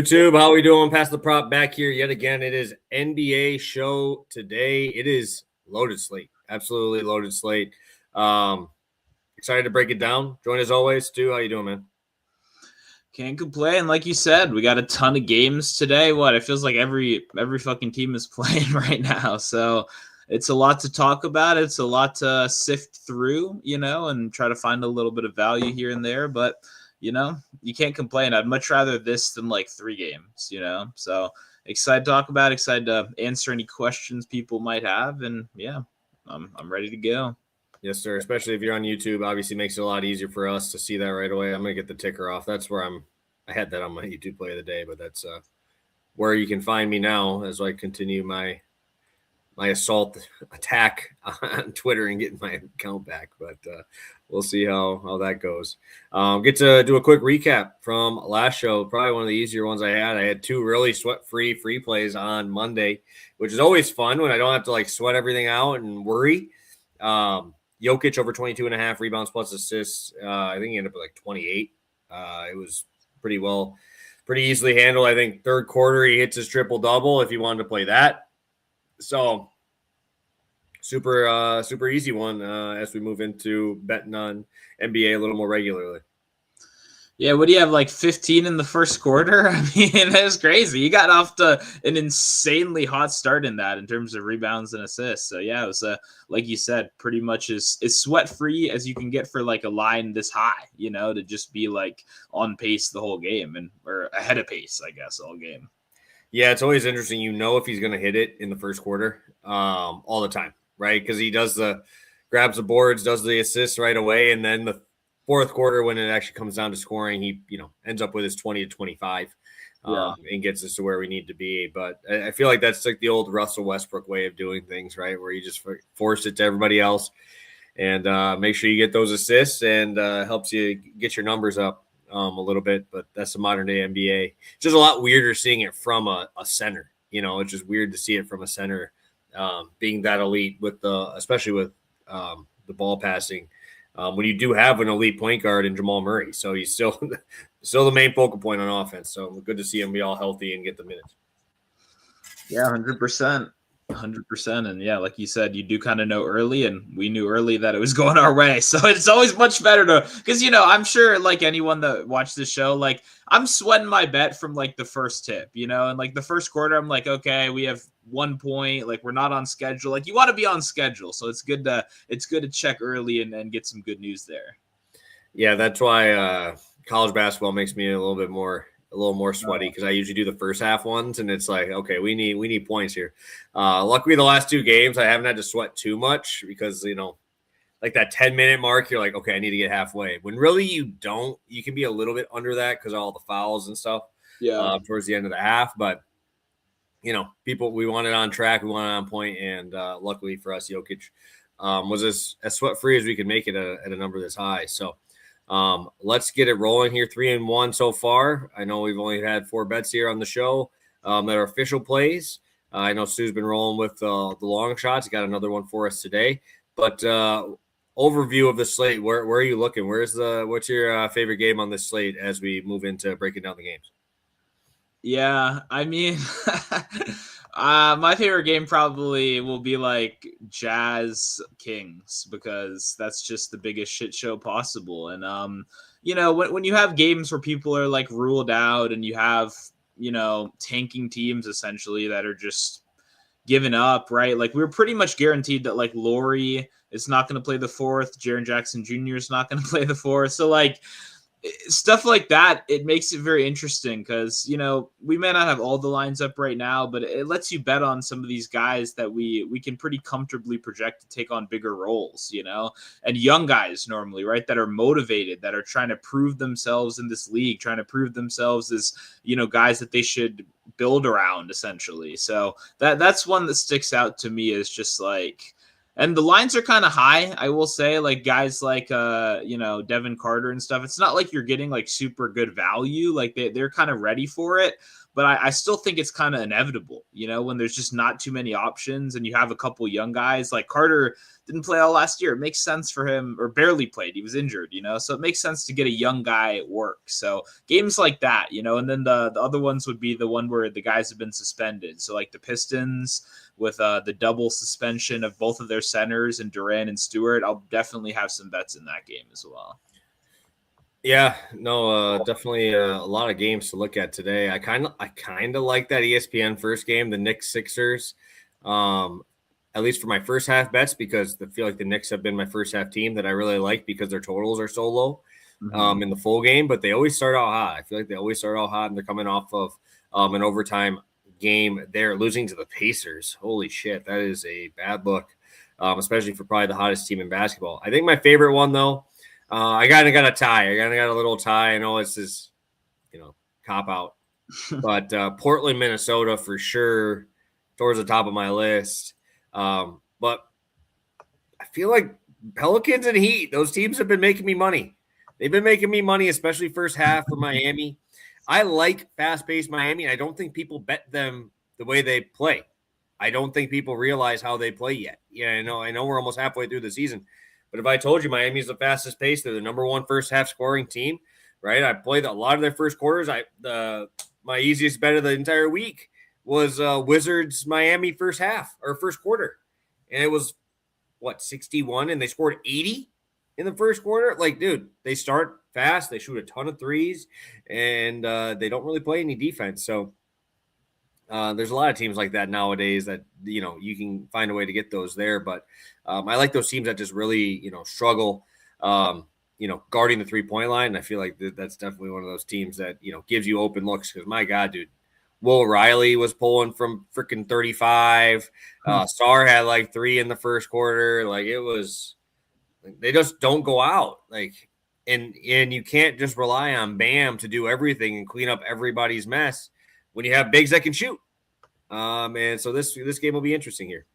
YouTube, how we doing? Pass the prop back here yet again. It is NBA show today. It is loaded slate, absolutely loaded slate. Excited to break it down. Join as always, Stu. How you doing, man? Can't complain. Like you said, we got a ton of games today. It feels like every fucking team is playing right now. So it's a lot to talk about. It's a lot to sift through, and try to find a little bit of value here and there. But you can't complain. I'd much rather this than like 3 games, So excited to talk about, excited to answer any questions people might have. And yeah, I'm ready to go. Yes, sir. Especially if you're on YouTube, obviously makes it a lot easier for us to see that right away. I'm going to get the ticker off. That's where I had that on my YouTube play of the day, but that's where you can find me now as I continue my assault attack on Twitter and getting my account back. But we'll see how that goes. Get to do a quick recap from last show. Probably one of the easier ones I had. I had 2 really sweat-free free plays on Monday, which is always fun when I don't have to like sweat everything out and worry. Jokic over 22.5 rebounds plus assists. I think he ended up with like 28. It was pretty easily handled. I think third quarter he hits his triple-double if you wanted to play that. So super easy one as we move into betting on NBA a little more regularly. Yeah, what do you have, like 15 in the first quarter? I mean, that was crazy. You got off to an insanely hot start in that in terms of rebounds and assists. So yeah, it was like you said, pretty much as sweat-free as you can get for like a line this high, to just be like on pace the whole game or ahead of pace, I guess, all game. Yeah, it's always interesting. If he's going to hit it in the first quarter all the time, right? Because he grabs the boards, does the assists right away, and then the fourth quarter when it actually comes down to scoring, he ends up with his 20 to 25 and gets us to where we need to be. But I feel like that's like the old Russell Westbrook way of doing things, right? Where you just force it to everybody else and make sure you get those assists and helps you get your numbers up a little bit. But that's the modern day NBA. It's just a lot weirder seeing it from a center. It's just weird to see it from a center being that elite especially with the ball passing. When you do have an elite point guard in Jamal Murray. So he's still the main focal point on offense. So good to see him be all healthy and get the minutes. Yeah, 100%. 100%. And yeah, like you said, you do kind of know early, and we knew early that it was going our way. So it's always much better because, I'm sure like anyone that watched the show, like I'm sweating my bet from like the first tip, and like the first quarter, I'm like, okay, we have 1 point, like we're not on schedule. Like you want to be on schedule. So it's good to check early and get some good news there. Yeah, that's why college basketball makes me a little more sweaty because I usually do the first half ones, and it's like, okay, we need points here. Luckily, the last 2 games I haven't had to sweat too much because like that 10-minute mark, you're like, okay, I need to get halfway. When really you don't, you can be a little bit under that because of all the fouls and stuff. Yeah, towards the end of the half, but people, we want it on track, we want it on point, and luckily for us, Jokic was as sweat free as we could make it at a number this high. So. Let's get it rolling here. 3-1 so far. I know we've only had 4 bets here on the show that are official plays. I know Stu's been rolling with the long shots. He got another one for us today. But overview of the slate. Where are you looking? What's your favorite game on this slate as we move into breaking down the games? Yeah, I mean, my favorite game probably will be like Jazz Kings because that's just the biggest shit show possible. And when you have games where people are like ruled out and you have tanking teams essentially that are just giving up, right? Like we're pretty much guaranteed that like Laurie is not going to play the 4th, Jaren Jackson Jr. is not going to play the 4th. So like stuff like that, it makes it very interesting because, we may not have all the lines up right now, but it lets you bet on some of these guys that we can pretty comfortably project to take on bigger roles, and young guys normally, right, that are motivated, that are trying to prove themselves in this league, trying to prove themselves as, guys that they should build around essentially. So that's one that sticks out to me as just like, and the lines are kind of high, I will say, like guys like, Devin Carter and stuff. It's not like you're getting like super good value. Like they're kind of ready for it. but I still think it's kind of inevitable, when there's just not too many options and you have a couple young guys. Like Carter didn't play all last year. It makes sense for him, or barely played. He was injured, so it makes sense to get a young guy at work. So games like that, and then the other ones would be the one where the guys have been suspended. So like the Pistons with the double suspension of both of their centers and Durant and Stewart, I'll definitely have some bets in that game as well. Yeah, no, definitely a lot of games to look at today. I kind of like that ESPN first game, the Knicks Sixers, at least for my first half bets, because I feel like the Knicks have been my first half team that I really like because their totals are so low in the full game. But they always start out hot. I feel like they always start out hot, and they're coming off of an overtime game. They're losing to the Pacers. Holy shit, that is a bad look, especially for probably the hottest team in basketball. I think my favorite one though. I got a tie. I got a little tie. I know it's this, cop out, but Portland, Minnesota for sure, towards the top of my list. But I feel like Pelicans and Heat, those teams have been making me money. They've been making me money, especially first half for Miami. I like fast-paced Miami. I don't think people bet them the way they play. I don't think people realize how they play yet. Yeah, I know we're almost halfway through the season. But if I told you Miami's the fastest pace, they're the number one first half scoring team, right? I played a lot of their first quarters. My easiest bet of the entire week was Wizards Miami first half or first quarter. And it was 61, and they scored 80 in the first quarter. Like, dude, they start fast, they shoot a ton of threes, and they don't really play any defense. So there's a lot of teams like that nowadays that, you can find a way to get those there. But I like those teams that just really, struggle, guarding the 3-point line. And I feel like that's definitely one of those teams that, gives you open looks because, my God, dude, Will Riley was pulling from freaking 35. Sarr had like 3 in the first quarter. Like, it was – they just don't go out. Like, and you can't just rely on Bam to do everything and clean up everybody's mess when you have bigs that can shoot. And so this game will be interesting here.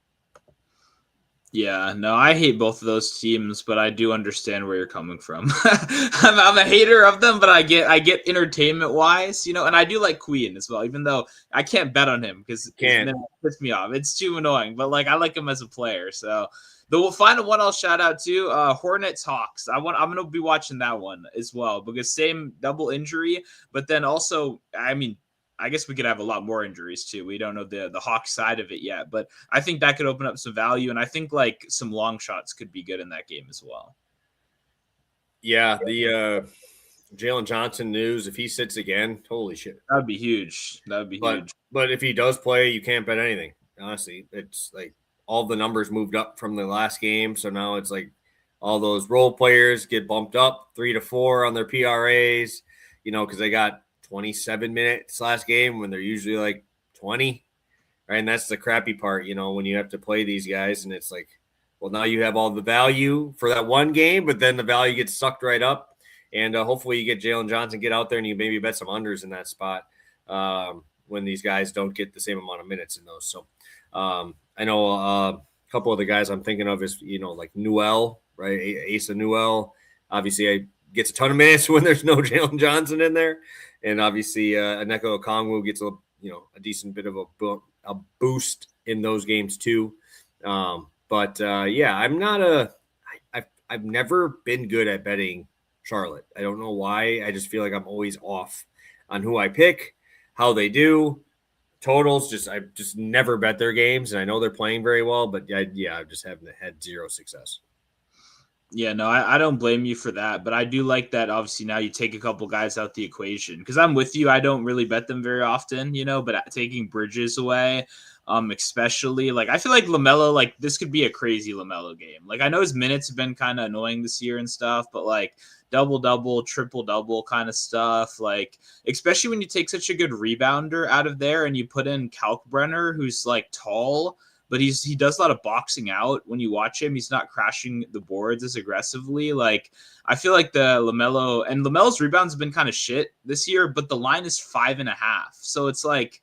Yeah, no, I hate both of those teams, but I do understand where you're coming from. I'm a hater of them, but I get entertainment wise, and I do like Queen as well, even though I can't bet on him because it pisses me off. It's too annoying, but like I like him as a player. So the final one I'll shout out to Hornets Hawks. I'm gonna be watching that one as well because same double injury, but then also I guess we could have a lot more injuries too. We don't know the Hawks side of it yet, but I think that could open up some value, and I think like some long shots could be good in that game as well. Yeah, the Jalen Johnson news, if he sits again, holy shit. That would be huge. Huge. But if he does play, you can't bet anything. Honestly, it's like all the numbers moved up from the last game, so now it's like all those role players get bumped up 3 to 4 on their PRAs, because they got 27 minutes last game when they're usually like 20, right? And that's the crappy part, when you have to play these guys and it's like, well, now you have all the value for that one game, but then the value gets sucked right up. And hopefully you get Jalen Johnson, get out there and you maybe bet some unders in that spot when these guys don't get the same amount of minutes in those. So I know a couple of the guys I'm thinking of is, like Newell, right? Asa Newell, obviously gets a ton of minutes when there's no Jalen Johnson in there. And obviously, Aneko Okongwu gets a decent bit of a boost in those games too. But I'm not I've never been good at betting Charlotte. I don't know why. I just feel like I'm always off on who I pick, how they do, totals. I just never bet their games, and I know they're playing very well, but I just haven't had zero success. Yeah, no, I don't blame you for that, but I do like that. Obviously, now you take a couple guys out the equation because I'm with you. I don't really bet them very often, but taking Bridges away, especially like I feel like LaMelo, like this could be a crazy LaMelo game. Like I know his minutes have been kind of annoying this year and stuff, but like double-double, triple-double kind of stuff, like especially when you take such a good rebounder out of there and you put in Kalkbrenner, who's like tall. But he does a lot of boxing out. When you watch him, he's not crashing the boards as aggressively. Like I feel like LaMelo's rebounds have been kind of shit this year, but the line is 5.5. So it's like,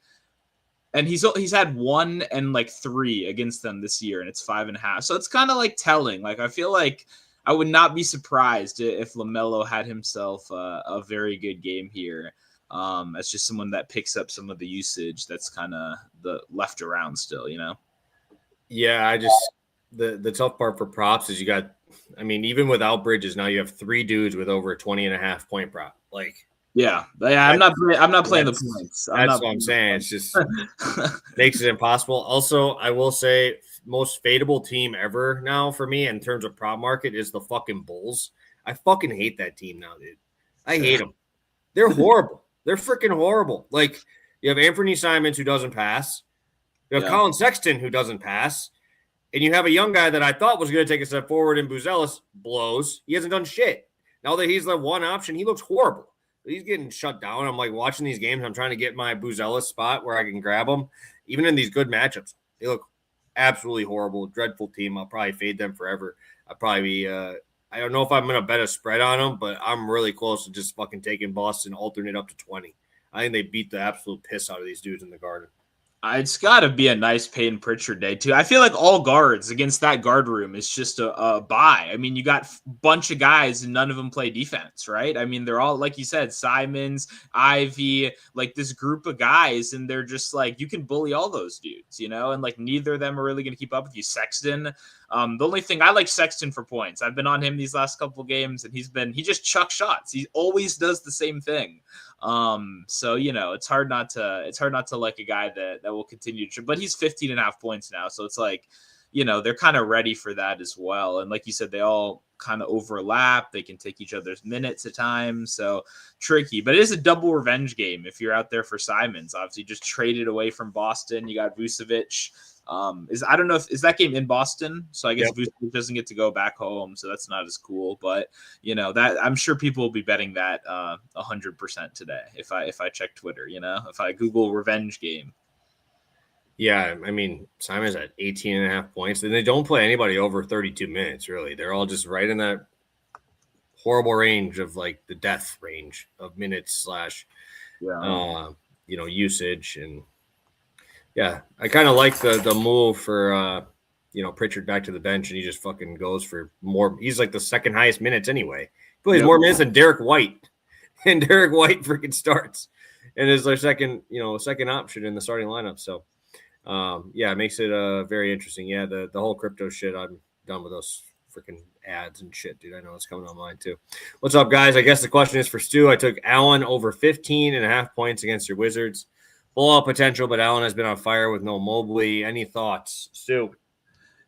and he's had 1 and like 3 against them this year, and it's 5.5. So it's kind of like telling. Like I feel like I would not be surprised if LaMelo had himself a very good game here. as just someone that picks up some of the usage that's kind of the left around still, Yeah, the tough part for props is even without Bridges, now you have 3 dudes with over a 20.5 point prop. Like, Yeah. I'm not playing the points. That's what I'm saying. It's just makes it impossible. Also, I will say most fadeable team ever now for me in terms of prop market is the fucking Bulls. I fucking hate that team now, dude. I hate them. They're horrible. They're freaking horrible. Like, you have Anthony Simons who doesn't pass. You have Colin Sexton who doesn't pass. And you have a young guy that I thought was going to take a step forward in Buzelis blows. He hasn't done shit. Now that he's the one option, he looks horrible. He's getting shut down. I'm like watching these games. I'm trying to get my Buzelis spot where I can grab him. Even in these good matchups, they look absolutely horrible. Dreadful team. I'll probably fade them forever. I'll probably be I don't know if I'm going to bet a spread on them, but I'm really close to just fucking taking Boston alternate up to 20. I think they beat the absolute piss out of these dudes in the Garden. It's got to be a nice Peyton Pritchard day, too. I feel like all guards against that guard room is just a buy. I mean, you got a bunch of guys and none of them play defense, right? I mean, they're all, like you said, Simons, Ivy, like this group of guys, and they're just like, you can bully all those dudes, and like neither of them are really going to keep up with you. Sexton, the only thing I like Sexton for points. I've been on him these last couple games, and he just chucks shots. He always does the same thing. So it's hard not to like a guy that will continue to, but he's 15.5 points now. So it's like, they're kind of ready for that as well. And like you said, they all kind of overlap. They can take each other's minutes at times. So tricky, but it is a double revenge game. If you're out there for Simons, obviously just traded away from Boston. You got Vucevic. I don't know if is that game in Boston, so I guess Vucevic doesn't get to go back home, so that's not as cool. But that I'm sure people will be betting that 100% today if I check Twitter. If I Google revenge game. Yeah, I mean Simon's at 18.5 points, and they don't play anybody over 32 minutes. Really, they're all just right in that horrible range of like the death range of minutes / usage and. Yeah, I kind of like the move for Pritchard back to the bench, and he just fucking goes for more. He's like the second highest minutes anyway. He plays more minutes than Derek White, and Derek White freaking starts and is their second option in the starting lineup. So, it makes it very interesting. Yeah, the whole crypto shit. I'm done with those freaking ads and shit, dude. I know it's coming online too. What's up, guys? I guess the question is for Stu. I took Allen over 15.5 points against your Wizards. Blowout potential, but Allen has been on fire with no Mobley. Any thoughts, Stu?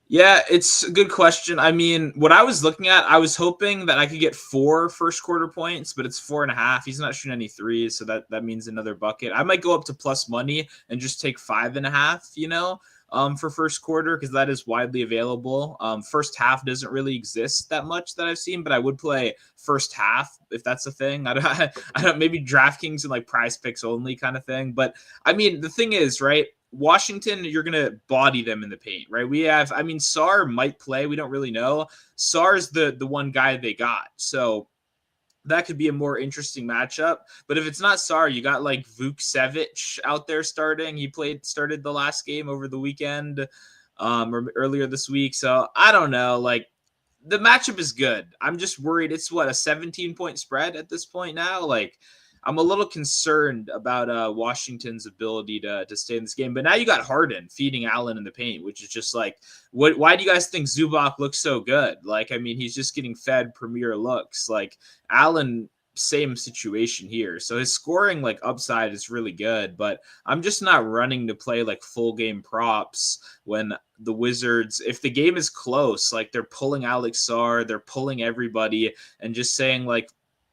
Yeah, it's a good question. I mean, what I was looking at, I was hoping that I could get 4 first quarter points, but it's 4.5. He's not shooting any threes, so that means another bucket. I might go up to plus money and just take 5.5, for first quarter, because that is widely available. First half doesn't really exist that much that I've seen, but I would play first half if that's a thing. I don't maybe DraftKings and like Prize Picks only kind of thing. But I mean, the thing is, right? Washington, you're gonna body them in the paint, right? Sarr might play. We don't really know. Sarr's the one guy they got, so that could be a more interesting matchup. But if it's not Sarr, you got like Vukcevic out there starting. He started the last game over the weekend, or earlier this week. So I don't know. Like the matchup is good. I'm just worried. It's a 17-point spread at this point now. Like I'm a little concerned about Washington's ability to stay in this game. But now you got Harden feeding Allen in the paint, which is just like, why do you guys think Zubac looks so good? Like, I mean, he's just getting fed premier looks. Like Allen, same situation here. So his scoring like upside is really good, but I'm just not running to play like full game props when the Wizards, if the game is close, like they're pulling Alex Sarr, they're pulling everybody and just saying like,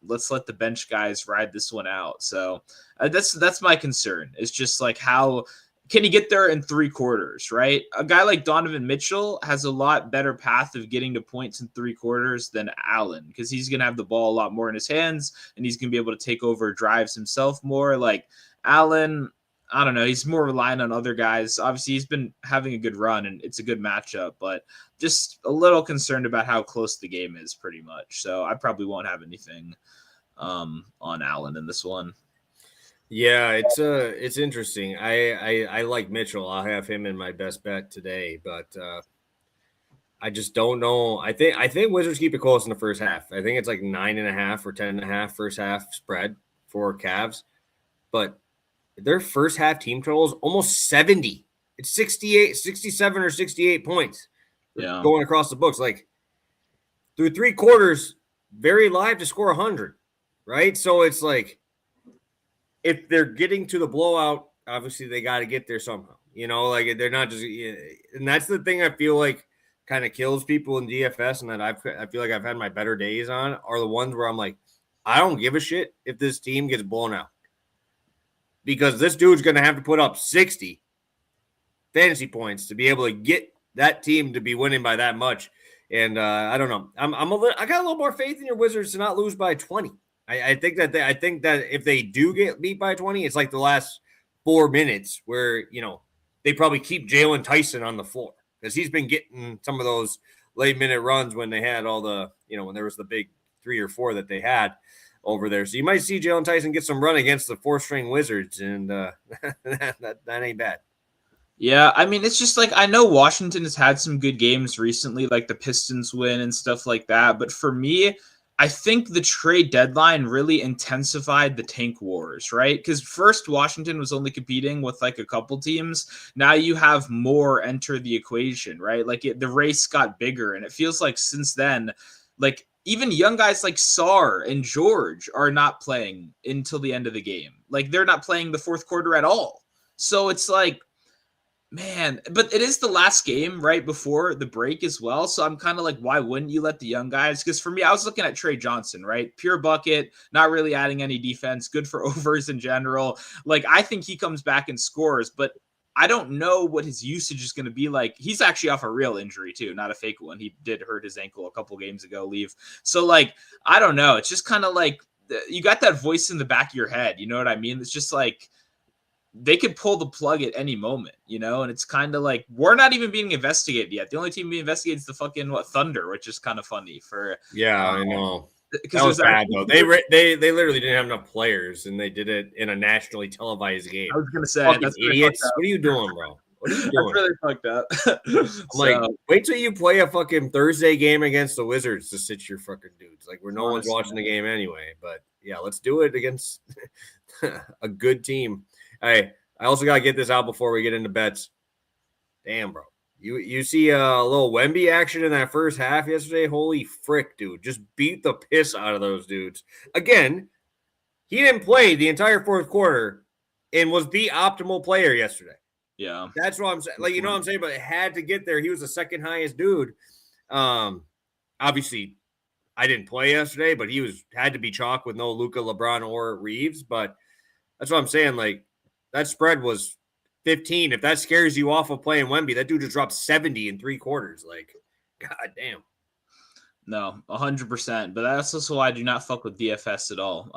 let's let the bench guys ride this one out. So that's my concern. It's just like, how can he get there in 3 quarters, right? A guy like Donovan Mitchell has a lot better path of getting to points in 3 quarters than Allen, because he's going to have the ball a lot more in his hands and he's going to be able to take over drives himself more. Like Allen, I don't know. He's more reliant on other guys. Obviously, he's been having a good run and it's a good matchup, but just a little concerned about how close the game is pretty much. So I probably won't have anything on Allen in this one. Yeah, it's interesting. I like Mitchell. I'll have him in my best bet today, but I just don't know. I think Wizards keep it close in the first half. I think it's like 9.5 or 10.5 first half spread for Cavs. but their first half team total is almost 70. It's 68, 67 or 68 points. Yeah. Going across the books. Like through 3 quarters, very live to score 100, right? So it's like if they're getting to the blowout, obviously they got to get there somehow. Like they're not just, and that's the thing I feel like kind of kills people in DFS, and that I feel like I've had my better days on are the ones where I'm like, I don't give a shit if this team gets blown out because this dude's going to have to put up 60 fantasy points to be able to get that team to be winning by that much. And I don't know. I got a little more faith in your Wizards to not lose by 20. I think that if they do get beat by 20, it's like the last 4 minutes where they probably keep Jalen Tyson on the floor because he's been getting some of those late minute runs when they had all the when there was the big 3 or 4 that they had over there. So you might see Jalen Tyson get some run against the 4-string Wizards, and that ain't bad. Yeah, I mean, it's just like I know Washington has had some good games recently, like the Pistons win and stuff like that. But for me, I think the trade deadline really intensified the tank wars, right? Because first, Washington was only competing with like a couple teams. Now you have more enter the equation, right? Like the race got bigger. And it feels like since then, like even young guys like Sarr and George are not playing until the end of the game. Like they're not playing the fourth quarter at all. So it's like, man, but it is the last game right before the break as well. So I'm kind of like, why wouldn't you let the young guys? Because for me, I was looking at Trey Johnson, right? Pure bucket, not really adding any defense, good for overs in general. Like, I think he comes back and scores, but I don't know what his usage is going to be like. He's actually off a real injury too, not a fake one. He did hurt his ankle a couple games ago, leave. So like, I don't know. It's just kind of like, you got that voice in the back of your head. You know what I mean? It's just like, they could pull the plug at any moment, and it's kind of like we're not even being investigated yet. The only team being investigated is the fucking Thunder, which is kind of funny for. I know that was bad though. They literally didn't have enough players, and they did it in a nationally televised game. I was gonna say that's idiots. What are you doing, bro? What are you doing? That's really fucked up. Like, wait till you play a fucking Thursday game against the Wizards to sit your fucking dudes. Like, where no one's watching the game anyway. But yeah, let's do it against a good team. Hey, I also got to get this out before we get into bets. Damn, bro. You see a little Wemby action in that first half yesterday? Holy frick, dude. Just beat the piss out of those dudes. Again, he didn't play the entire fourth quarter and was the optimal player yesterday. Yeah. That's what I'm saying. Like, you know what I'm saying? But it had to get there. He was the second highest dude. Obviously, I didn't play yesterday, but he had to be chalk with no Luka, LeBron, or Reeves. But that's what I'm saying. Like, that spread was 15. If that scares you off of playing Wemby, that dude just dropped 70 in 3 quarters. Like, god damn. No, 100%. But that's also why I do not fuck with DFS at all.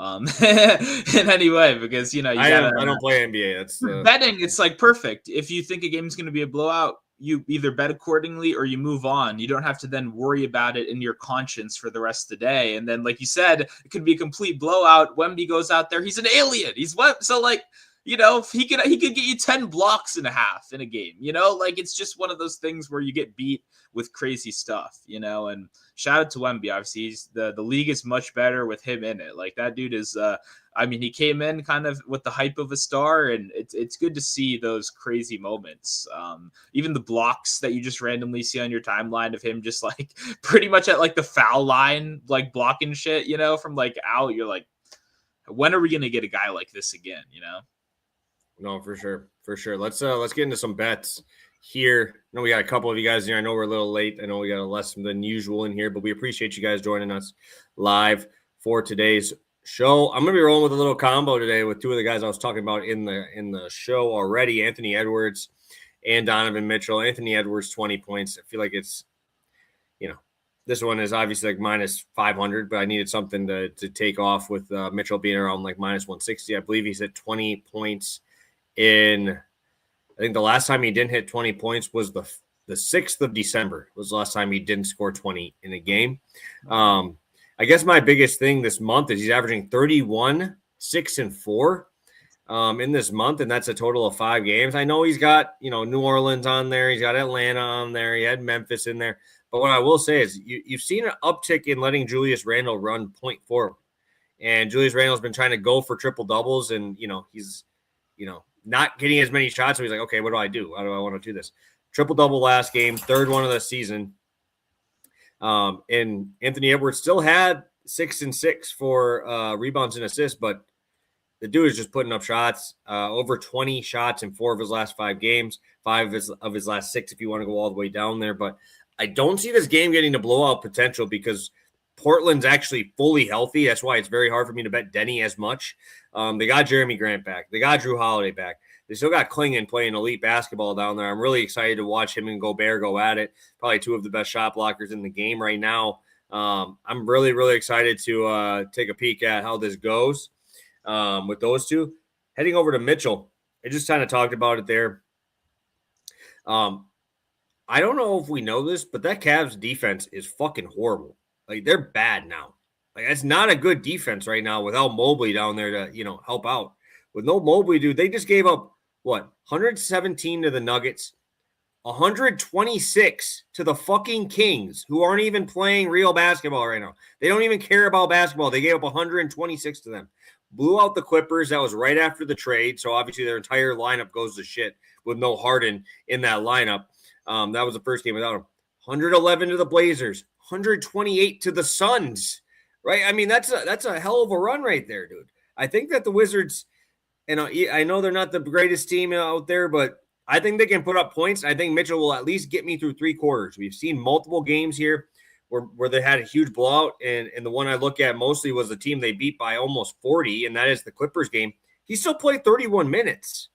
In any way, because I don't play NBA. That's betting. It's like perfect. If you think a game's going to be a blowout, you either bet accordingly or you move on. You don't have to then worry about it in your conscience for the rest of the day. And then, like you said, it could be a complete blowout. Wemby goes out there. He's an alien. He's what? So like, he could get you 10 blocks and a half in a game, like it's just one of those things where you get beat with crazy stuff, and shout out to Wemby. Obviously the league is much better with him in it. Like that dude is, he came in kind of with the hype of a star, and it's good to see those crazy moments. Even the blocks that you just randomly see on your timeline of him just like pretty much at like the foul line, like blocking shit, from like out, you're like, when are we going to get a guy like this again, No, for sure. Let's get into some bets here. I know we got a couple of you guys here. I know we're a little late. I know we got less than usual in here, but we appreciate you guys joining us live for today's show. I'm gonna be rolling with a little combo today with 2 of the guys I was talking about in the show already, Anthony Edwards and Donovan Mitchell. Anthony Edwards, 20 points. I feel like it's, this one is obviously like minus 500, but I needed something to take off with Mitchell being around like minus 160. I believe he's at 20 points. I think the last time he didn't hit 20 points was the 6th of December was the last time he didn't score 20 in a game. I guess my biggest thing this month is he's averaging 31, 6, and 4 in this month, and that's a total of 5 games. I know he's got, New Orleans on there. He's got Atlanta on there. He had Memphis in there. But what I will say is you've seen an uptick in letting Julius Randle run point forward. And Julius Randle's been trying to go for triple doubles, and he's not getting as many shots. So he's like, okay, what do I do? How do I want to do this? Triple double last game, third one of the season. And Anthony Edwards still had 6 and 6 for rebounds and assists, but the dude is just putting up shots, over 20 shots in 4 of his last 5 games, 5 of his last 6 if you want to go all the way down there. But I don't see this game getting to blowout potential because Portland's actually fully healthy. That's why it's very hard for me to bet Denny as much. They got Jeremy Grant back. They got Drew Holiday back. They still got Klingon playing elite basketball down there. I'm really excited to watch him and Gobert go at it. Probably 2 of the best shot blockers in the game right now. I'm really, really excited to take a peek at how this goes with those two. Heading over to Mitchell, I just kind of talked about it there. I don't know if we know this, but that Cavs defense is fucking horrible. Like, they're bad now. Like, that's not a good defense right now without Mobley down there to, help out. With no Mobley, dude, they just gave up, 117 to the Nuggets, 126 to the fucking Kings, who aren't even playing real basketball right now. They don't even care about basketball. They gave up 126 to them. Blew out the Clippers. That was right after the trade, so obviously their entire lineup goes to shit with no Harden in that lineup. That was the first game without him. 111 to the Blazers, 128 to the Suns, right? I mean, that's a hell of a run right there, dude. I think that the Wizards, and I know they're not the greatest team out there, but I think they can put up points. I think Mitchell will at least get me through 3 quarters. We've seen multiple games here where they had a huge blowout, and the one I look at mostly was the team they beat by almost 40, and that is the Clippers game. He still played 31 minutes.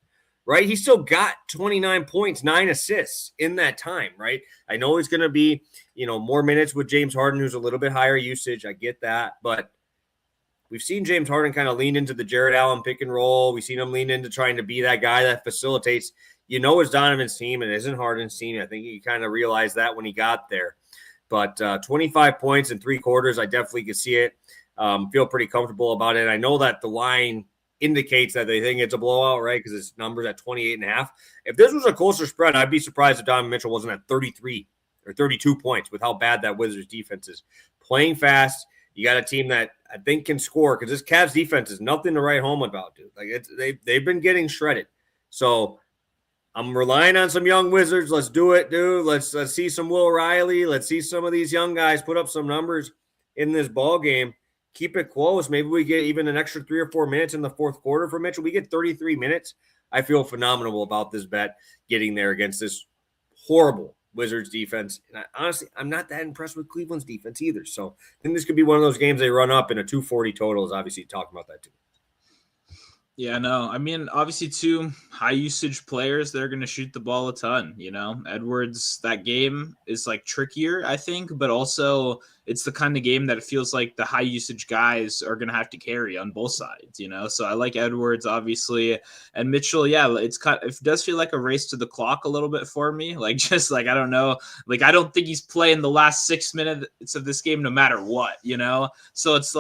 Right? He still got 29 points, 9 assists in that time, right? I know he's going to be, more minutes with James Harden, who's a little bit higher usage. I get that. But we've seen James Harden kind of lean into the Jared Allen pick and roll. We've seen him lean into trying to be that guy that facilitates. It's Donovan's team and it isn't Harden's team. I think he kind of realized that when he got there. But 25 points in 3 quarters, I definitely could see it. Feel pretty comfortable about it. I know that the line indicates that they think it's a blowout, right? Because it's numbers at 28.5. If this was a closer spread, I'd be surprised if Donovan Mitchell wasn't at 33 or 32 points with how bad that Wizards defense is. Playing fast, you got a team that I think can score because this Cavs defense is nothing to write home about, dude. Like they've been getting shredded. So I'm relying on some young Wizards. Let's do it, dude. Let's see some Will Riley. Let's see some of these young guys put up some numbers in this ball game. Keep it close. Maybe we get even an extra 3 or 4 minutes in the fourth quarter for Mitchell. We get 33 minutes. I feel phenomenal about this bet getting there against this horrible Wizards defense. And honestly, I'm not that impressed with Cleveland's defense either. So I think this could be one of those games they run up, and a 240 total is obviously talking about that too. Yeah, no. I mean, obviously, 2 high-usage players, they're going to shoot the ball a ton, Edwards, that game is, trickier, I think, but also it's the kind of game that it feels like the high-usage guys are going to have to carry on both sides, So I like Edwards, obviously, and Mitchell, yeah, it does feel like a race to the clock a little bit for me. I don't know. I don't think he's playing the last 6 minutes of this game no matter what, So it's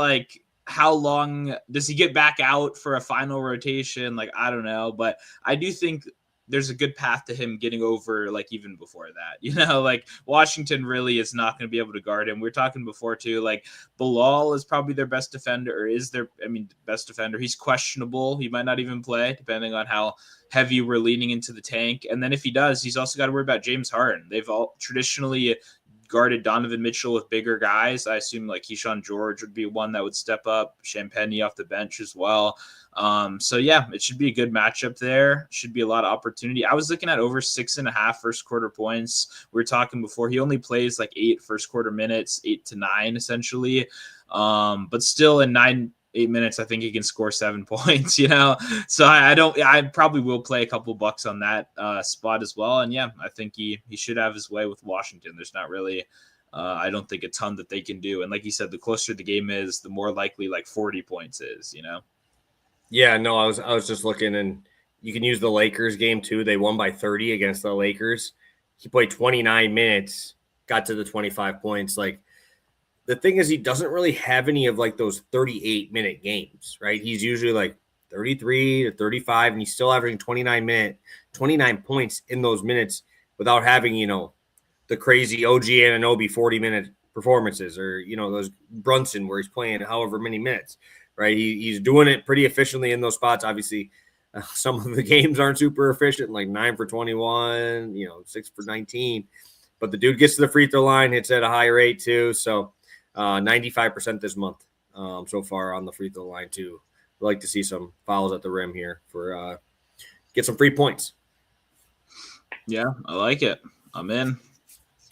how long does he get back out for a final rotation? I don't know, but I do think there's a good path to him getting over even before that, Washington really is not going to be able to guard him. We were talking before too, Bilal is probably their best defender, or is their, best defender. He's questionable. He might not even play depending on how heavy we're leaning into the tank. And then if he does, he's also got to worry about James Harden. They've all traditionally guarded Donovan Mitchell with bigger guys. I assume Keyshawn George would be one that would step up. Champagny off the bench as well. So yeah, it should be a good matchup there. Should be a lot of opportunity. I was looking at over 6.5 first quarter points. We were talking before. He only plays 8 first quarter minutes, 8 to 9 essentially. But still in 8 minutes, I think he can score 7 points, So I probably will play a couple bucks on that spot as well. And yeah, I think he should have his way with Washington. There's not really, I don't think a ton that they can do. And like you said, the closer the game is, the more likely 40 points is, Yeah, no, I was just looking, and you can use the Lakers game too. They won by 30 against the Lakers. He played 29 minutes, got to the 25 points. The thing is, he doesn't really have any of those 38-minute games, right? He's usually 33 to 35, and he's still averaging 29 points in those minutes without having, the crazy OG Anunoby 40-minute performances, or, those Brunson where he's playing however many minutes, right? He's doing it pretty efficiently in those spots. Obviously, some of the games aren't super efficient, like 9 for 21, 6 for 19. But the dude gets to the free throw line, hits at a high rate too. So 95% this month so far on the free throw line too. I'd like to see some fouls at the rim here for get some free points. Yeah, I like it. I'm in.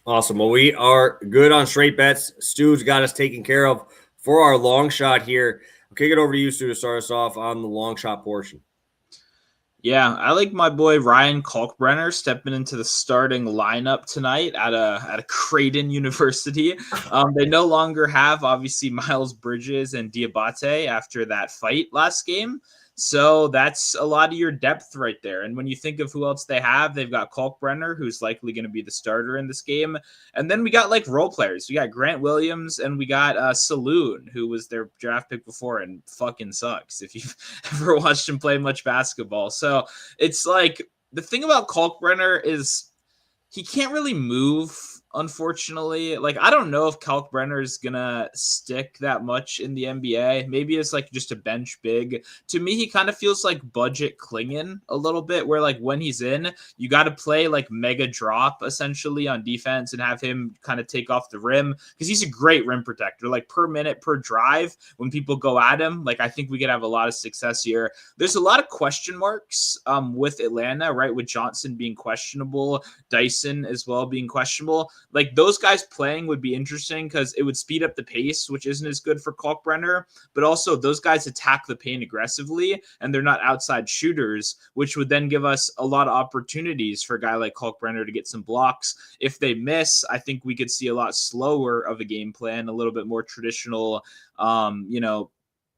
Awesome. Well, we are good on straight bets. Stu's got us taken care of for our long shot here. I'll kick it over to you, Stu, to start us off on the long shot portion. Yeah, I like my boy Ryan Kalkbrenner stepping into the starting lineup tonight at a Creighton University. They no longer have obviously Miles Bridges and Diabate after that fight last game. So that's a lot of your depth right there. And when you think of who else they have, they've got Kalkbrenner, who's likely going to be the starter in this game. And then we got like role players. We got Grant Williams and we got Saloon, who was their draft pick before and fucking sucks if you've ever watched him play much basketball. So it's like the thing about Kalkbrenner is he can't really move, unfortunately. Like, I don't know if Kalkbrenner is gonna stick that much in the NBA. Maybe it's like just a bench big. To me, he kind of feels like budget Klingon a little bit, where like when he's in, you got to play like mega drop essentially on defense and have him kind of take off the rim because he's a great rim protector. Like per minute per drive, when people go at him, like I think we could have a lot of success here. There's a lot of question marks with Atlanta, right? With Johnson being questionable, Dyson as well being questionable. Like those guys playing would be interesting because it would speed up the pace, which isn't as good for Kalkbrenner, but also those guys attack the paint aggressively and they're not outside shooters, which would then give us a lot of opportunities for a guy like Kalkbrenner to get some blocks. If they miss, I think we could see a lot slower of a game plan, a little bit more traditional,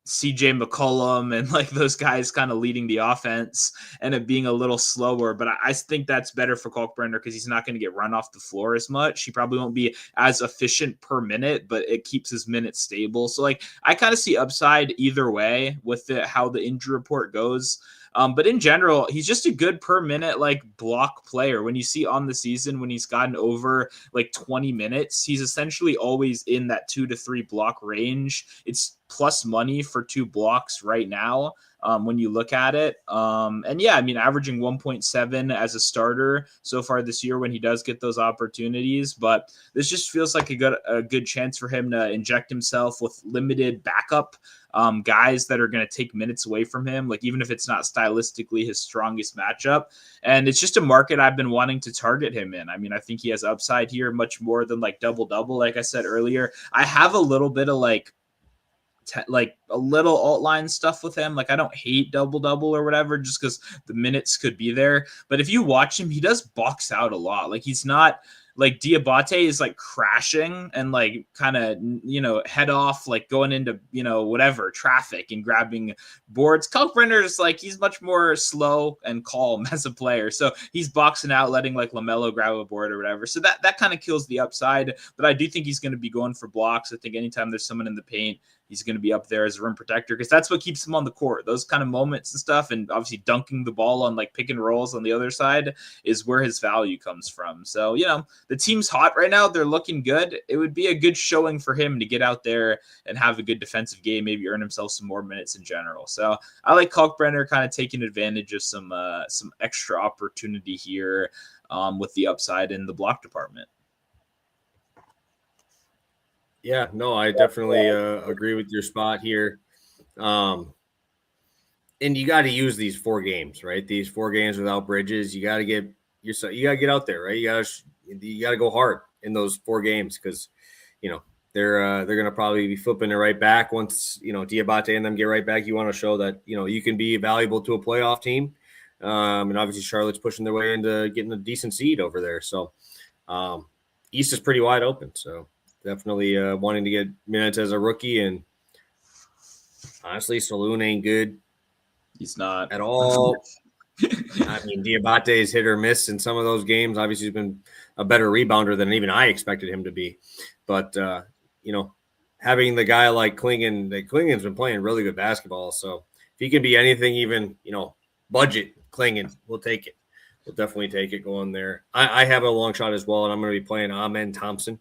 CJ McCollum and like those guys kind of leading the offense and it being a little slower. But I think that's better for Kalkbrenner because he's not going to get run off the floor as much. He probably won't be as efficient per minute, but it keeps his minutes stable. So like I kind of see upside either way with how the injury report goes. But in general, he's just a good per minute like block player. When you see on the season when he's gotten over like 20 minutes, he's essentially always in that 2 to 3 block range. It's plus money for 2 blocks right now. When you look at it. And yeah, I mean, averaging 1.7 as a starter so far this year when he does get those opportunities. But this just feels like a good chance for him to inject himself with limited backup guys that are going to take minutes away from him, like even if it's not stylistically his strongest matchup. And it's just a market I've been wanting to target him in. I mean, I think he has upside here much more than like double-double, like I said earlier. I have a little bit of like a little alt line stuff with him. Like I don't hate double or whatever, just because the minutes could be there. But if you watch him, he does box out a lot. Like he's not like Diabate is like crashing and like kind of, head off, like going into, whatever traffic and grabbing boards. Kalkbrenner is like, he's much more slow and calm as a player. So he's boxing out, letting like LaMelo grab a board or whatever. So that kind of kills the upside. But I do think he's going to be going for blocks. I think anytime there's someone in the paint, he's going to be up there as a rim protector because that's what keeps him on the court. Those kind of moments and stuff, and obviously dunking the ball on like pick and rolls on the other side is where his value comes from. So, the team's hot right now. They're looking good. It would be a good showing for him to get out there and have a good defensive game, maybe earn himself some more minutes in general. So I like Kalkbrenner kind of taking advantage of some extra opportunity here with the upside in the block department. Yeah, no, I definitely agree with your spot here. And you got to use these 4 games, right? These 4 games without Bridges, you got to get get out there, right? You got to go hard in those 4 games because, they're going to probably be flipping it right back once, Diabate and them get right back. You want to show that, you can be valuable to a playoff team. And obviously Charlotte's pushing their way into getting a decent seed over there. So East is pretty wide open. So definitely wanting to get minutes as a rookie. And honestly, Saloon ain't good. He's not at all. I mean, Diabate is hit or miss in some of those games. Obviously, he's been a better rebounder than even I expected him to be. But, having the guy like Klingon's been playing really good basketball. So if he can be anything, even, budget Klingon, we'll take it. We'll definitely take it going there. I have a long shot as well, and I'm going to be playing Amen Thompson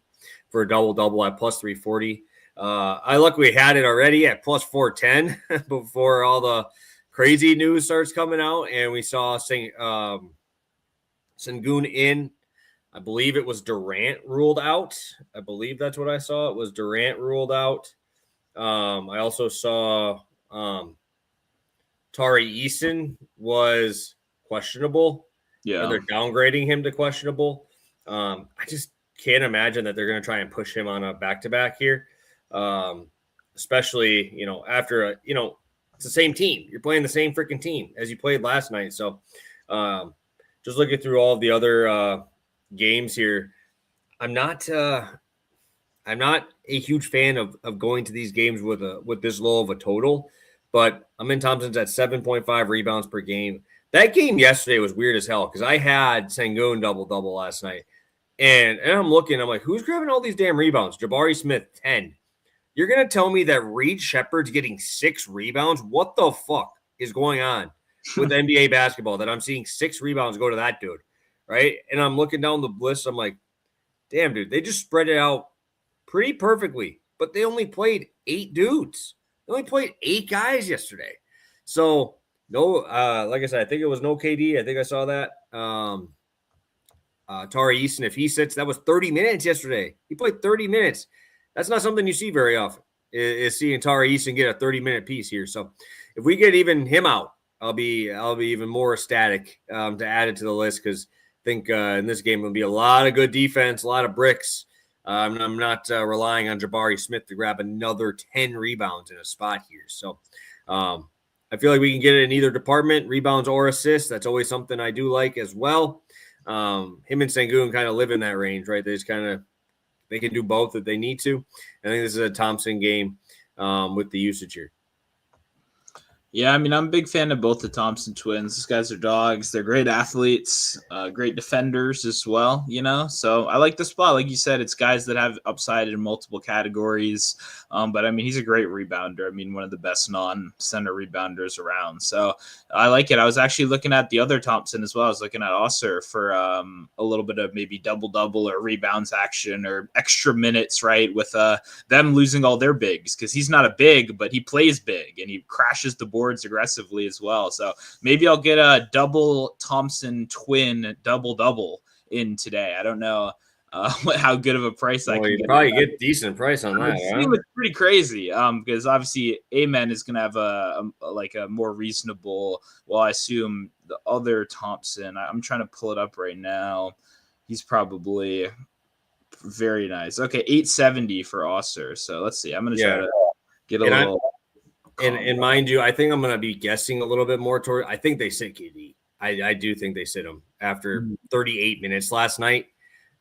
for a double-double at plus 340. I luckily had it already at plus 410 before all the crazy news starts coming out, and we saw Sengun in. I believe it was Durant ruled out. I believe that's what I saw. It was Durant ruled out. I also saw Tari Eason was questionable, or Yeah. they're downgrading him to questionable. I just can't imagine that they're going to try and push him on a back-to-back here, especially, after, it's the same team. You're playing the same freaking team as you played last night. So just looking through all of the other games here, I'm not a huge fan of going to these games with this low of a total, but Amin Thompson's at 7.5 rebounds per game. That game yesterday was weird as hell because I had Sengun double last night, and I'm looking, I'm like, who's grabbing all these damn rebounds? Jabari Smith 10. You're gonna tell me that Reed Shepherd's getting 6 rebounds? What the fuck is going on with NBA basketball that I'm seeing 6 rebounds go to that dude, right? And I'm looking down the list, I'm like, damn, dude, they just spread it out pretty perfectly, but they only played 8 dudes. They only played 8 guys yesterday. So no, like I said, I think it was no KD. I think I saw that. Tari Eason, if he sits, that was 30 minutes yesterday. He played 30 minutes. That's not something you see very often, is seeing Tari Eason get a 30-minute piece here. So if we get even him out, I'll be even more ecstatic to add it to the list, because I think in this game will be a lot of good defense, a lot of bricks. I'm not relying on Jabari Smith to grab another 10 rebounds in a spot here. So I feel like we can get it in either department, rebounds or assists. That's always something I do like as well. Him and Sengun kind of live in that range, right? They can do both if they need to. I think this is a Thompson game with the usage here. Yeah, I mean, I'm a big fan of both the Thompson twins. These guys are dogs. They're great athletes, great defenders as well, So I like the spot. Like you said, it's guys that have upside in multiple categories. But, I mean, he's a great rebounder. I mean, one of the best non-center rebounders around. So I like it. I was actually looking at the other Thompson as well. I was looking at Osser for a little bit of maybe double-double or rebounds action or extra minutes, right, with them losing all their bigs, because he's not a big, but he plays big and he crashes the boards aggressively as well. So maybe I'll get a double Thompson twin double in today. I don't know how good of a price I can you get. Probably get decent price on that. It's pretty crazy because obviously Amen is going to have a more reasonable. Well, I assume the other Thompson. I'm trying to pull it up right now. He's probably very nice. Okay, 870 for Osser. So let's see. I'm going to try to get a little. And mind you, I think I'm going to be guessing a little bit more toward. I think they sit KD. I do think they sit him after 38 minutes last night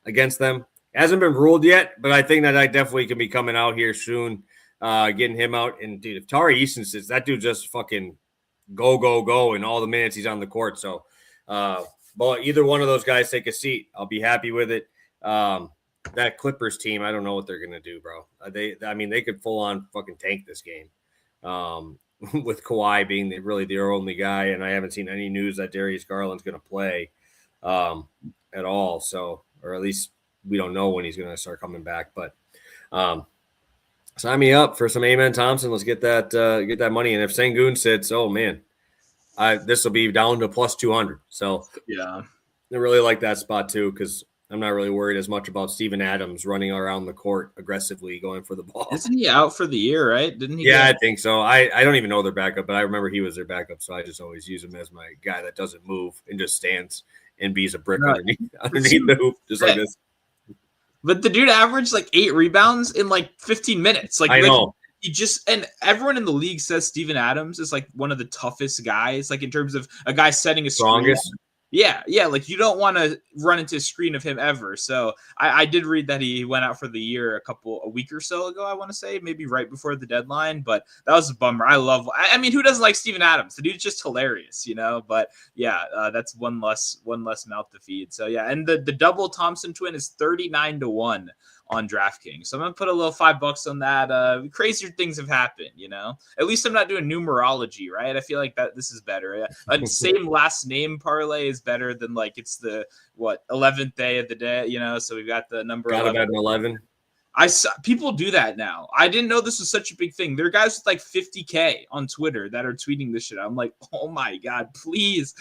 against them. It hasn't been ruled yet, but I think that I definitely can be coming out here soon, getting him out. And dude, if Tari Eason sits, that dude just fucking go in all the minutes he's on the court. So, but either one of those guys take a seat, I'll be happy with it. That Clippers team, I don't know what they're going to do, bro. They could full on fucking tank this game. With Kawhi being really their only guy, and I haven't seen any news that Darius Garland's going to play at all. So, or at least we don't know when he's going to start coming back. But sign me up for some Amen Thompson. Let's get that money. And if Sengun sits, oh man, this will be down to plus 200. So yeah, I really like that spot too, because I'm not really worried as much about Steven Adams running around the court aggressively going for the ball. Isn't he out for the year, right? Didn't he? Yeah, I think so. I don't even know their backup, but I remember he was their backup, so I just always use him as my guy that doesn't move and just stands and bees a brick underneath the hoop, just like this. But the dude averaged like 8 rebounds in like 15 minutes. Like, I know. He just, and everyone in the league says Steven Adams is like one of the toughest guys, like in terms of a guy setting a strongest. Screen. Yeah, like you don't want to run into a screen of him ever. So I did read that he went out for the year a week or so ago, I want to say, maybe right before the deadline, but that was a bummer. I mean, who doesn't like Steven Adams? The dude's just hilarious, but yeah, that's one less mouth to feed. So yeah, and the double Thompson twin is 39-1 on DraftKings. So I'm going to put a little $5 on that. Crazier things have happened, At least I'm not doing numerology, right? I feel like that this is better. Same last name parlay is better than like it's the 11th day of the day, So we've got the number 11. 11. People do that now. I didn't know this was such a big thing. There are guys with like 50K on Twitter that are tweeting this shit. I'm like, oh my God, please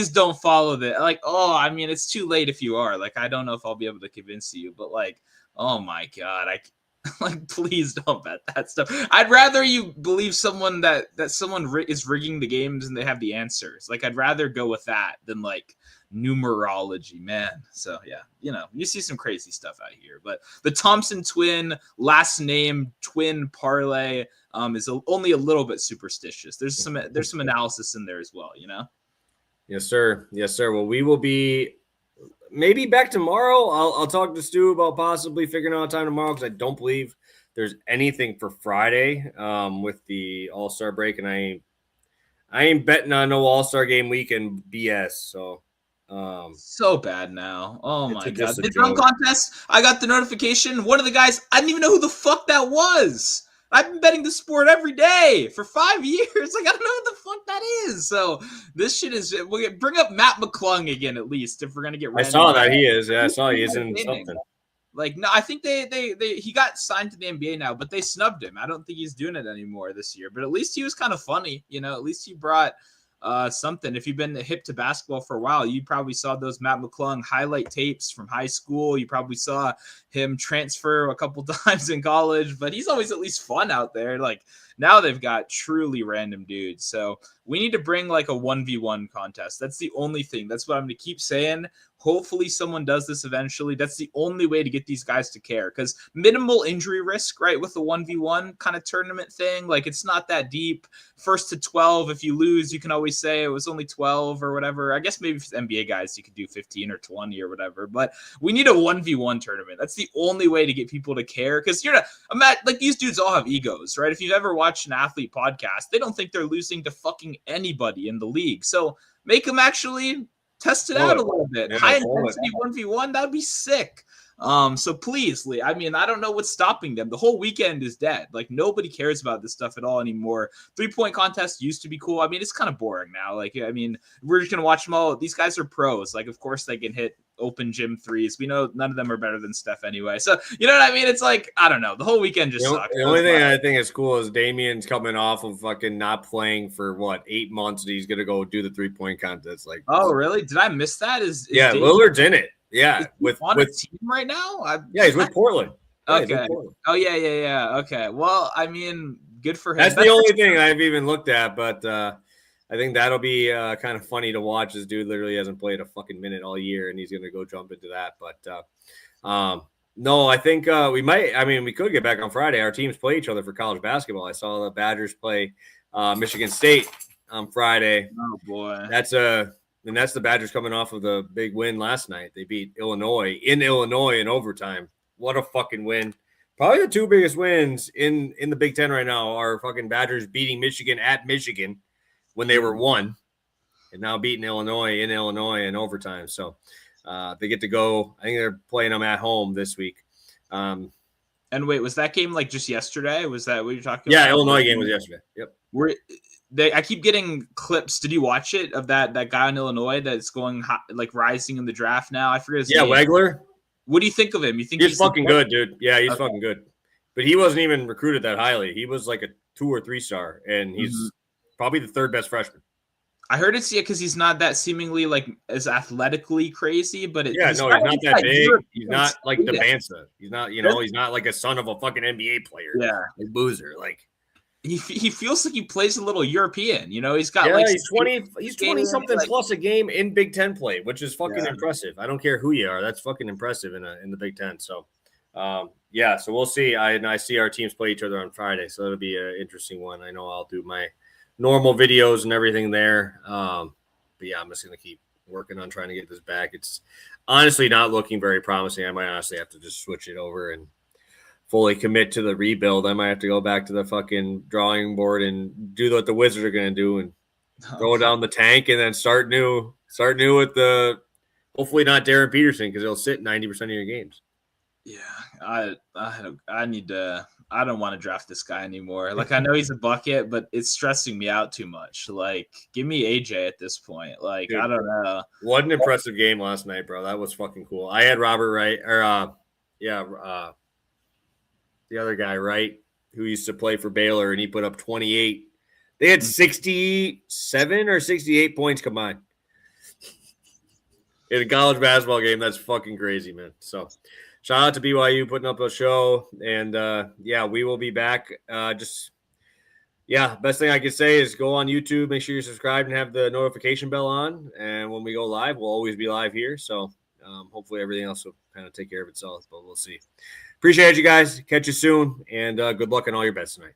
don't follow that. Like, oh, I mean, it's too late if you are. Like, I don't know if I'll be able to convince you, but like, oh my God, like, please don't bet that stuff. I'd rather you believe someone that someone is rigging the games and they have the answers. Like, I'd rather go with that than like numerology, man. So yeah, you see some crazy stuff out here, but the Thompson twin last name twin parlay is only a little bit superstitious. There's some analysis in there as well. Yes, sir. Well, we will be maybe back tomorrow. I'll talk to Stu about possibly figuring out a time tomorrow, because I don't believe there's anything for Friday with the All-Star break, and I ain't betting on no All-Star game weekend BS. So bad now. Oh my God. The dunk contest, I got the notification. One of the guys, I didn't even know who the fuck that was. I've been betting the sport every day for 5 years. Like, I don't know what the fuck that is. So this shit is. We'll bring up Matt McClung again, at least, if we're gonna get. I saw that he is. Yeah, I saw he is in something. Like, no, I think he got signed to the NBA now, but they snubbed him. I don't think he's doing it anymore this year. But at least he was kind of funny. At least he brought something. If you've been hip to basketball for a while, you probably saw those Matt McClung highlight tapes from high school. You probably saw him transfer a couple times in college, but he's always at least fun out there. Like, now they've got truly random dudes. So we need to bring like a 1v1 contest. That's the only thing. That's what I'm going to keep saying. Hopefully someone does this eventually. That's the only way to get these guys to care, because minimal injury risk, right? With the 1v1 kind of tournament thing, like, it's not that deep. First to 12. If you lose, you can always say it was only 12 or whatever. I guess maybe for NBA guys, you could do 15 or 20 or whatever, but we need a 1v1 tournament. That's the only way to get people to care, because like, these dudes all have egos, right? If you've ever watched an athlete podcast, they don't think they're losing to fucking anybody in the league. So make them actually test it out a little bit. Yeah, high intensity 1v1, that would be sick. So please, Lee, I mean, I don't know what's stopping them. The whole weekend is dead. Like, nobody cares about this stuff at all anymore. 3-point contest used to be cool. I mean, it's kind of boring now. Like, I mean, we're just going to watch them all. These guys are pros. Like, of course they can hit open gym threes. We know none of them are better than Steph anyway. So, you know what I mean? It's like, I don't know. The whole weekend just sucks. The only thing I think is cool is Damien's coming off of fucking not playing for 8 months, and he's going to go do the 3-point contest. Like, oh, really? Did I miss that? Is Damien, Lillard's in it. Yeah, with a team right now. He's with Portland. Okay. Oh yeah. Okay. Well, I mean, good for him. That's the only thing I've even looked at, but I think that'll be kind of funny to watch. This dude literally hasn't played a fucking minute all year, and he's going to go jump into that. But no, I think we might. I mean, we could get back on Friday. Our teams play each other for college basketball. I saw the Badgers play Michigan State on Friday. Oh boy, that's the Badgers coming off of the big win last night. They beat Illinois in overtime. What a fucking win. Probably the two biggest wins in the Big Ten right now are fucking Badgers beating Michigan at Michigan when they were 1, and now beating Illinois in overtime. So they get to go. I think they're playing them at home this week. And wait, was that game like just yesterday? Was that what you're talking about? Yeah, Illinois game was yesterday. Yep. I keep getting clips. Did you watch it of that guy in Illinois that's going like rising in the draft now? I forget his name. Yeah, Wegler. What do you think of him? You think he's fucking good, dude? Yeah, he's fucking good. But he wasn't even recruited that highly. He was like a 2 or 3 star, and he's probably the 3rd best freshman. I heard it's because he's not that seemingly like as athletically crazy, but he's not that big. He's not like Devanza. He's not, he's not like a son of a fucking NBA player. Yeah, like Boozer. Like he feels like he plays a little European. He's got he's 20 something plus a game in Big Ten play, which is fucking impressive. I don't care who you are, that's fucking impressive in the Big Ten. So so we'll see. I see our teams play each other on Friday, so it'll be an interesting one. I know I'll do my normal videos and everything there. But yeah, I'm just going to keep working on trying to get this back. It's honestly not looking very promising. I might honestly have to just switch it over and fully commit to the rebuild. I might have to go back to the fucking drawing board and do what the Wizards are going to do and throw down the tank and then start new with the hopefully not Darren Peterson, because he'll sit 90% of your games. Yeah, I need to. I don't want to draft this guy anymore. Like, I know he's a bucket, but it's stressing me out too much. Like, give me AJ at this point. Like, dude, I don't know. What an impressive game last night, bro. That was fucking cool. I had Robert Wright, or the other guy, right, who used to play for Baylor, and he put up 28. They had 67 or 68 points combined in a college basketball game. That's fucking crazy, man. So shout out to BYU putting up a show. And, we will be back. Best thing I can say is go on YouTube, make sure you're subscribed and have the notification bell on. And when we go live, we'll always be live here. So hopefully everything else will kind of take care of itself, but we'll see. Appreciate you guys. Catch you soon. And good luck on all your bets tonight.